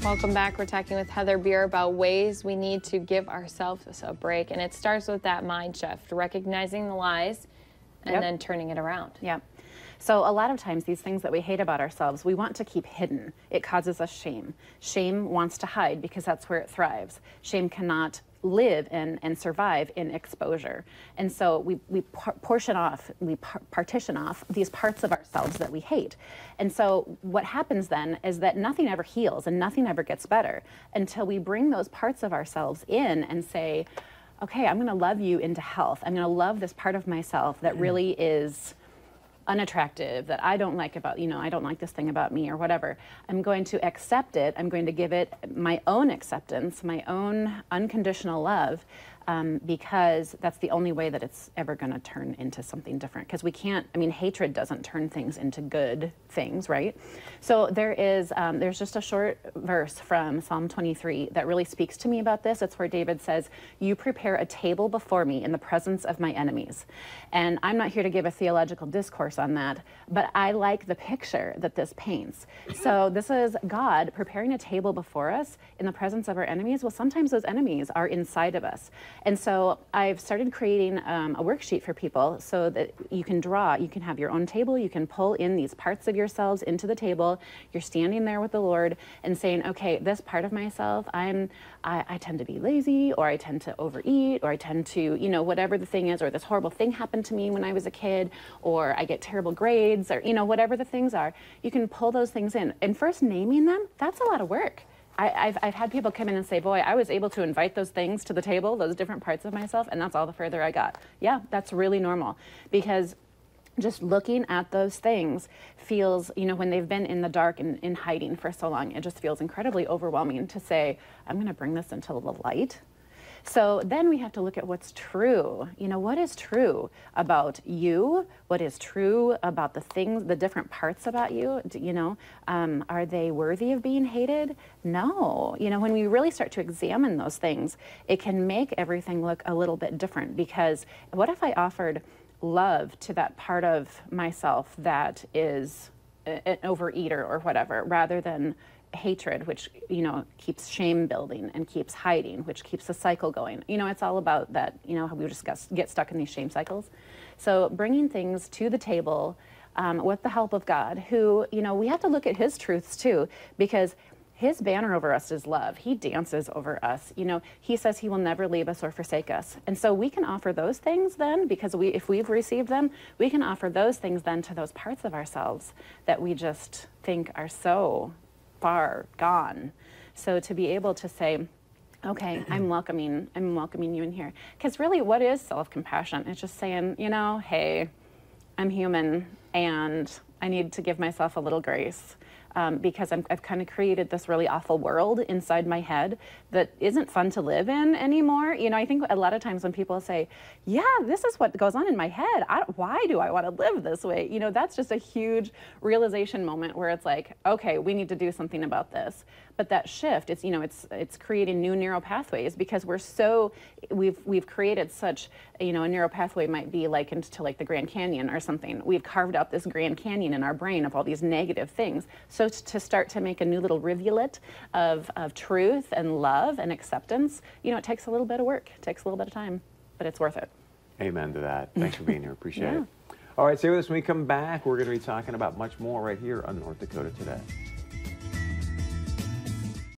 Welcome back. We're talking with Heather Beer about ways we need to give ourselves a break. And it starts with that mind shift, recognizing the lies and then turning it around. Yeah. So a lot of times these things that we hate about ourselves, we want to keep hidden. It causes us shame. Shame wants to hide because that's where it thrives. Shame cannot live and survive in exposure. And so we partition off these parts of ourselves that we hate. And so what happens then is that nothing ever heals and nothing ever gets better until we bring those parts of ourselves in and say, okay, I'm going to love you into health. I'm going to love this part of myself that really is unattractive, that I don't like about, I don't like this thing about me or whatever. I'm going to accept it. I'm going to give it my own acceptance, my own unconditional love, because that's the only way that it's ever going to turn into something different. Because we can't, hatred doesn't turn things into good things, right? So there's just a short verse from Psalm 23 that really speaks to me about this. It's where David says, "You prepare a table before me in the presence of my enemies." And I'm not here to give a theological discourse on that, but I like the picture that this paints. So this is God preparing a table before us in the presence of our enemies. Well, sometimes those enemies are inside of us. And so I've started creating a worksheet for people so that you can draw, you can have your own table, you can pull in these parts of yourselves into the table. You're standing there with the Lord and saying, okay, this part of myself, I tend to be lazy, or I tend to overeat, or I tend to, whatever the thing is, or this horrible thing happened to me when I was a kid, or I get terrible grades, or, whatever the things are. You can pull those things in. And first naming them, that's a lot of work. I've had people come in and say, boy, I was able to invite those things to the table, those different parts of myself, and that's all the further I got. Yeah, that's really normal, because just looking at those things feels, when they've been in the dark and in hiding for so long, it just feels incredibly overwhelming to say, I'm going to bring this into the light. So then we have to look at what's true. What is true about you? What is true about the things, the different parts about you? Are they worthy of being hated? No. When we really start to examine those things, it can make everything look a little bit different. Because what if I offered love to that part of myself that is an overeater or whatever, rather than hatred, which keeps shame building and keeps hiding, which keeps the cycle going. It's all about that, how we just get stuck in these shame cycles. So bringing things to the table with the help of God, who, we have to look at his truths too, because his banner over us is love. He dances over us. He says he will never leave us or forsake us. And so we can offer those things then, because if we've received them, we can offer those things then to those parts of ourselves that we just think are so far gone. So to be able to say, okay, I'm welcoming you in here. Because really, what is self-compassion? It's just saying, hey, I'm human and I need to give myself a little grace. Because I've kind of created this really awful world inside my head that isn't fun to live in anymore. I think a lot of times when people say, yeah, this is what goes on in my head, why do I want to live this way? That's just a huge realization moment where it's like, okay, we need to do something about this. But that shift, it's creating new neural pathways, because we've created such, a neural pathway might be likened to like the Grand Canyon or something. We've carved out this Grand Canyon in our brain of all these negative things. So to start to make a new little rivulet of truth and love and acceptance, it takes a little bit of work. It takes a little bit of time, but it's worth it. Amen to that. Thanks for being here. Appreciate it. All right, stay with us. When we come back, we're going to be talking about much more right here on North Dakota Today.